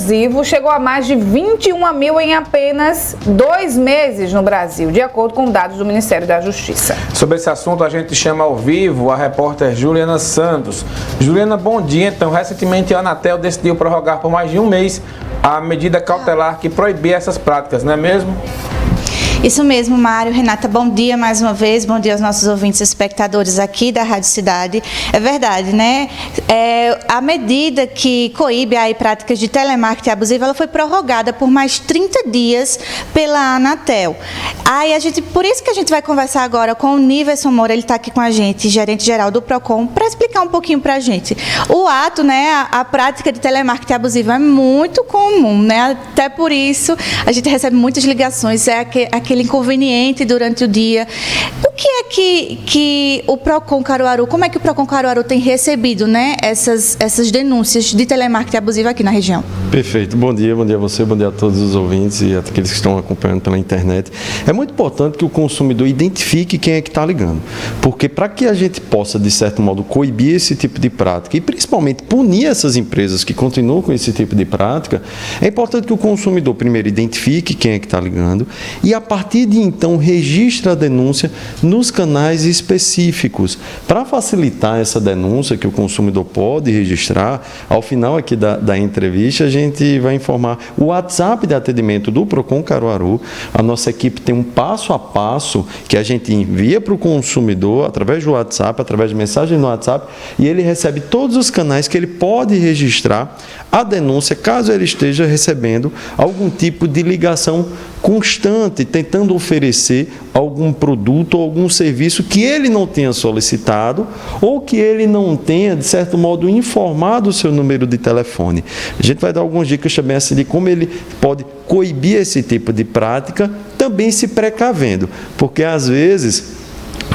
abusivo chegou a mais de 21 mil em apenas 2 meses no Brasil, de acordo com dados do Ministério da Justiça. Sobre esse assunto, a gente chama ao vivo a repórter Juliana Santos. Juliana, bom dia. Então, recentemente a Anatel decidiu prorrogar por mais de um mês a medida cautelar que proibia essas práticas, não é mesmo? Isso mesmo, Mário. Renata, bom dia mais uma vez, bom dia aos nossos ouvintes e espectadores aqui da Rádio Cidade. É verdade, né? A medida que coíbe aí práticas de telemarketing abusivo, ela foi prorrogada por mais 30 dias pela Anatel. Aí por isso que a gente vai conversar agora com o Niverson Moura, ele está aqui com a gente, gerente geral do Procon, para explicar um pouquinho para a gente. O ato, né, a prática de telemarketing abusivo é muito comum, né? Até por isso a gente recebe muitas ligações, aquele inconveniente durante o dia. O que é que o Procon Caruaru, como é que o Procon Caruaru tem recebido, né, essas denúncias de telemarketing abusivo aqui na região? Perfeito. Bom dia a você, bom dia a todos os ouvintes e aqueles que estão acompanhando pela internet. É muito importante que o consumidor identifique quem é que está ligando, porque para que a gente possa, de certo modo, coibir esse tipo de prática e principalmente punir essas empresas que continuam com esse tipo de prática, é importante que o consumidor primeiro identifique quem é que está ligando e a partir de então registre a denúncia nos canais específicos. Para facilitar essa denúncia que o consumidor pode registrar, ao final aqui da entrevista a gente vai informar o WhatsApp de atendimento do Procon Caruaru. A nossa equipe tem um passo a passo que a gente envia para o consumidor através do WhatsApp, através de mensagem no WhatsApp, e ele recebe todos os canais que ele pode registrar a denúncia caso ele esteja recebendo algum tipo de ligação constante, tentando oferecer algum produto ou algum serviço que ele não tenha solicitado ou que ele não tenha, de certo modo, informado o seu número de telefone. A gente vai dar algumas dicas também assim de como ele pode coibir esse tipo de prática, também se precavendo, porque às vezes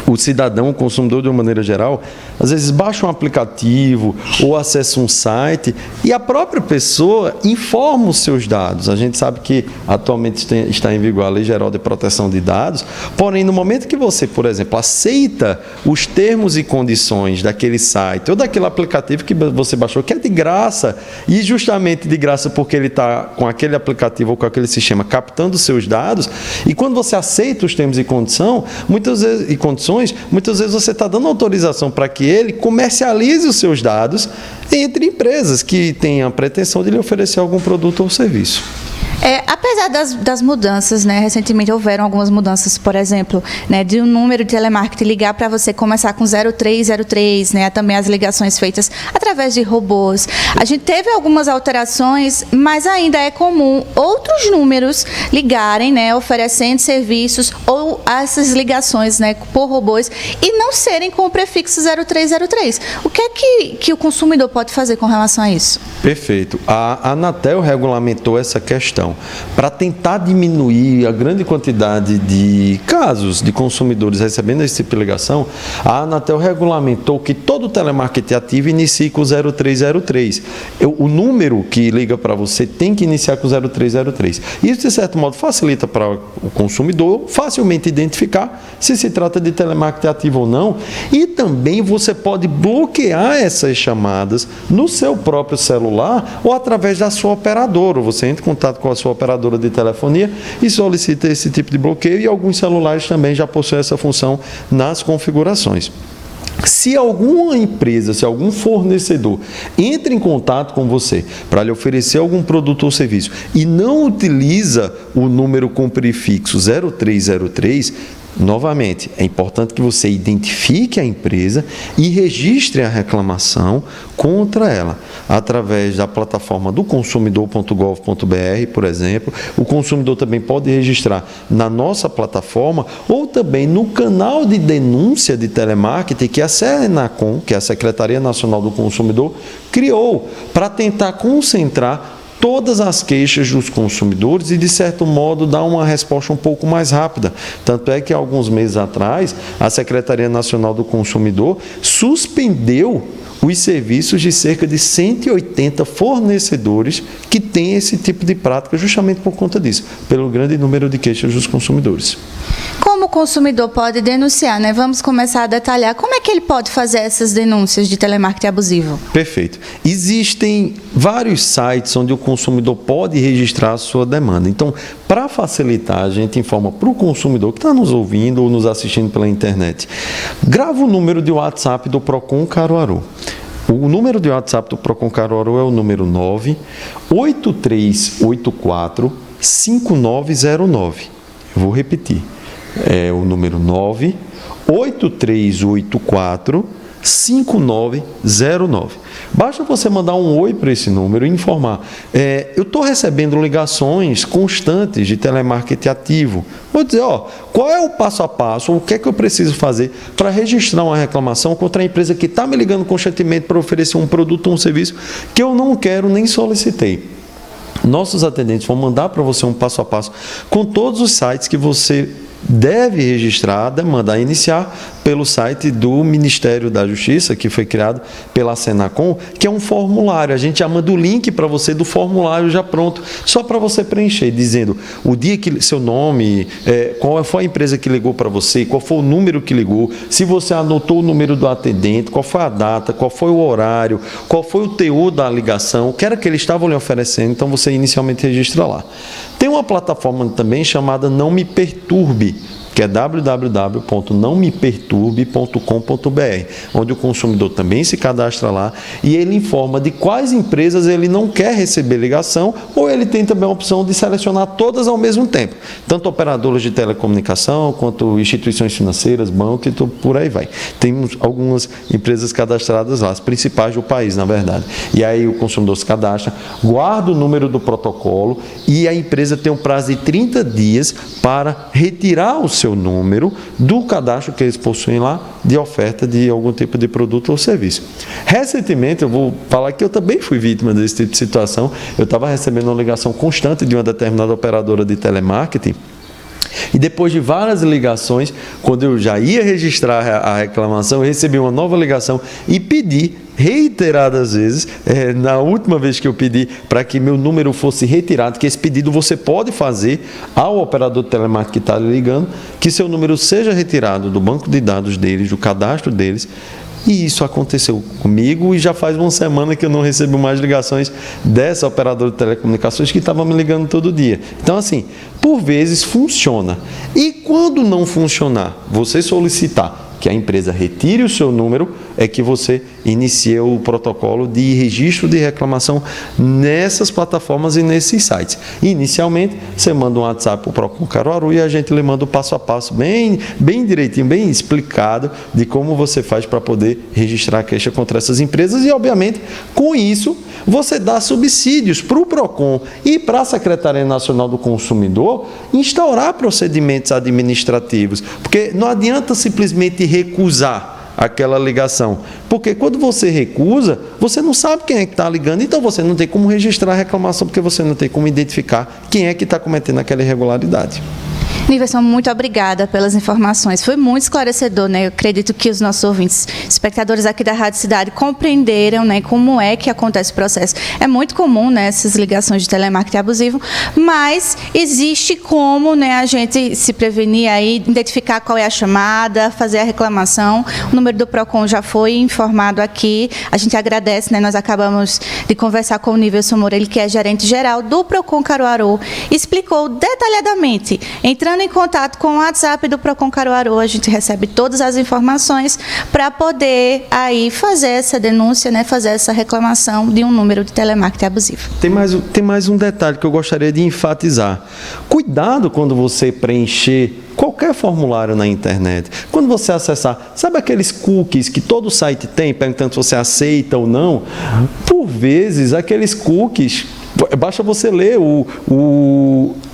o cidadão, o consumidor de uma maneira geral, às vezes baixa um aplicativo ou acessa um site e a própria pessoa informa os seus dados. A gente sabe que atualmente está em vigor a Lei Geral de Proteção de Dados, porém no momento que você, por exemplo, aceita os termos e condições daquele site ou daquele aplicativo que você baixou, que é de graça, e justamente de graça porque ele está com aquele aplicativo ou com aquele sistema captando os seus dados, e quando você aceita os termos e condições, muitas vezes você está dando autorização para que ele comercialize os seus dados entre empresas que têm a pretensão de lhe oferecer algum produto ou serviço. Apesar das mudanças, né, recentemente houveram algumas mudanças, por exemplo, né, de um número de telemarketing ligar para você começar com 0303, né, também as ligações feitas através de robôs. A gente teve algumas alterações, mas ainda é comum outros números ligarem, né, oferecendo serviços ou essas ligações, né, por robôs e não serem com o prefixo 0303. O que é que o consumidor pode fazer com relação a isso? Perfeito. A Anatel regulamentou essa questão para tentar diminuir a grande quantidade de casos de consumidores recebendo esse tipo de ligação. A Anatel regulamentou que todo telemarketing ativo inicie com 0303. O número que liga para você tem que iniciar com 0303. Isso, de certo modo, facilita para o consumidor facilmente identificar se se trata de telemarketing ativo ou não. E também você pode bloquear essas chamadas no seu próprio celular ou através da sua operadora. Você entra em contato com a sua operadora de telefonia e solicita esse tipo de bloqueio, e alguns celulares também já possuem essa função nas configurações. Se alguma empresa, se algum fornecedor entra em contato com você para lhe oferecer algum produto ou serviço e não utiliza o número com prefixo 0303, novamente, é importante que você identifique a empresa e registre a reclamação contra ela, através da plataforma do consumidor.gov.br, por exemplo. O consumidor também pode registrar na nossa plataforma ou também no canal de denúncia de telemarketing que a Senacom, que é a Secretaria Nacional do Consumidor, criou para tentar concentrar todas as queixas dos consumidores e, de certo modo, dar uma resposta um pouco mais rápida. Tanto é que, alguns meses atrás, a Secretaria Nacional do Consumidor suspendeu os serviços de cerca de 180 fornecedores que têm esse tipo de prática, justamente por conta disso, pelo grande número de queixas dos consumidores. Como o consumidor pode denunciar, né? Vamos começar a detalhar como é que ele pode fazer essas denúncias de telemarketing abusivo. Perfeito. Existem vários sites onde o consumidor pode registrar a sua demanda. Então, para facilitar, a gente informa para o consumidor que está nos ouvindo ou nos assistindo pela internet. Grava o número de WhatsApp do Procon Caruaru. O número de WhatsApp do Procon Caruaru é o número 98384-5909. Eu vou repetir. É o número 98384-5909. Basta você mandar um oi para esse número e informar. Eu estou recebendo ligações constantes de telemarketing ativo. Vou dizer, qual é o passo a passo, o que é que eu preciso fazer para registrar uma reclamação contra a empresa que está me ligando constantemente para oferecer um produto ou um serviço que eu não quero nem solicitei. Nossos atendentes vão mandar para você um passo a passo com todos os sites que você deve registrar a demanda, a iniciar pelo site do Ministério da Justiça, que foi criado pela Senacom, que é um formulário. A gente já manda o link para você do formulário já pronto, só para você preencher, dizendo o dia que seu nome, qual foi a empresa que ligou para você, qual foi o número que ligou, se você anotou o número do atendente, qual foi a data, qual foi o horário, qual foi o teor da ligação, o que era que eles estavam lhe oferecendo. Então você inicialmente registra lá. Tem uma plataforma também chamada Não Me Perturbe, que é www.nãomeperturbe.com.br, onde o consumidor também se cadastra lá e ele informa de quais empresas ele não quer receber ligação, ou ele tem também a opção de selecionar todas ao mesmo tempo, tanto operadoras de telecomunicação, quanto instituições financeiras, bancos e por aí vai. Temos algumas empresas cadastradas lá, as principais do país, na verdade. E aí o consumidor se cadastra, guarda o número do protocolo e a empresa tem um prazo de 30 dias para retirar o seu número do cadastro que eles possuem lá de oferta de algum tipo de produto ou serviço. Recentemente, eu vou falar que eu também fui vítima desse tipo de situação. Eu estava recebendo uma ligação constante de uma determinada operadora de telemarketing. E depois de várias ligações, quando eu já ia registrar a reclamação, eu recebi uma nova ligação e pedi reiteradas vezes, na última vez que eu pedi para que meu número fosse retirado, que esse pedido você pode fazer ao operador de telemarketing que está ligando, que seu número seja retirado do banco de dados deles, do cadastro deles. E isso aconteceu comigo e já faz uma semana que eu não recebo mais ligações dessa operadora de telecomunicações que estava me ligando todo dia. Então, assim, por vezes funciona. E quando não funcionar, você solicitar que a empresa retire o seu número, é que você inicia o protocolo de registro de reclamação nessas plataformas e nesses sites. Inicialmente, você manda um WhatsApp para o Procon Caruaru e a gente lhe manda o passo a passo bem direitinho, bem explicado de como você faz para poder registrar a queixa contra essas empresas e, obviamente, com isso, você dá subsídios para o Procon e para a Secretaria Nacional do Consumidor instaurar procedimentos administrativos, porque não adianta simplesmente recusar aquela ligação, porque quando você recusa, você não sabe quem é que está ligando, então você não tem como registrar a reclamação, porque você não tem como identificar quem é que está cometendo aquela irregularidade. Niverson, muito obrigada pelas informações. Foi muito esclarecedor, né? Eu acredito que os nossos ouvintes, espectadores aqui da Rádio Cidade, compreenderam, né, como é que acontece o processo. É muito comum, né, essas ligações de telemarketing abusivo, mas existe como, né, a gente se prevenir aí, identificar qual é a chamada, fazer a reclamação. O número do Procon já foi informado aqui. A gente agradece, né? Nós acabamos de conversar com o Niverson Moreira, que é gerente geral do Procon Caruaru, explicou detalhadamente. Entrando em contato com o WhatsApp do Procon Caruaru, a gente recebe todas as informações para poder aí fazer essa denúncia, né, fazer essa reclamação de um número de telemarketing abusivo. Tem mais um detalhe que eu gostaria de enfatizar. Cuidado quando você preencher qualquer formulário na internet. Quando você acessar, sabe aqueles cookies que todo site tem, perguntando se você aceita ou não? Por vezes, aqueles cookies... Basta você ler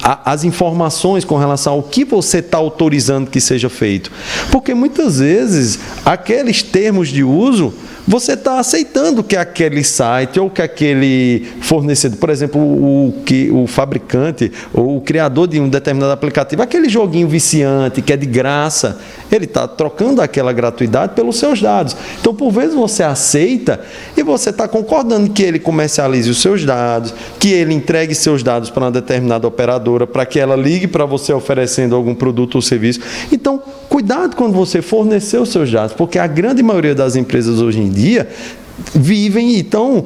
as informações com relação ao que você está autorizando que seja feito. Porque muitas vezes aqueles termos de uso você está aceitando que aquele site ou que aquele fornecedor, por exemplo, o fabricante ou o criador de um determinado aplicativo, aquele joguinho viciante que é de graça, ele está trocando aquela gratuidade pelos seus dados. Então, por vezes, você aceita e você está concordando que ele comercialize os seus dados, que ele entregue seus dados para uma determinada operadora, para que ela ligue para você oferecendo algum produto ou serviço. Então, cuidado quando você fornecer os seus dados, porque a grande maioria das empresas hoje em dia vivem e estão,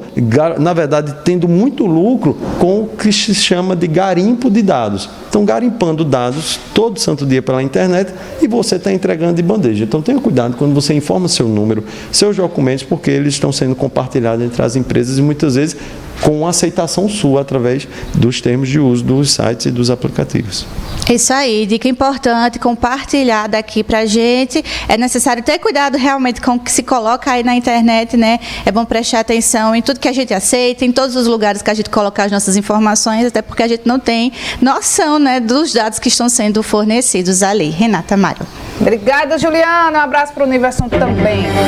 na verdade, tendo muito lucro com o que se chama de garimpo de dados. Estão garimpando dados todo santo dia pela internet e você está entregando de bandeja. Então, tenha cuidado quando você informa seu número, seus documentos, porque eles estão sendo compartilhados entre as empresas e muitas vezes com aceitação sua através dos termos de uso dos sites e dos aplicativos. Isso aí, dica importante, compartilhar daqui pra gente. É necessário ter cuidado realmente com o que se coloca aí na internet, né? É bom prestar atenção em tudo que a gente aceita, em todos os lugares que a gente coloca as nossas informações, até porque a gente não tem noção, né, dos dados que estão sendo fornecidos ali. Renata, Mário. Obrigada, Juliana. Um abraço para o Universo também.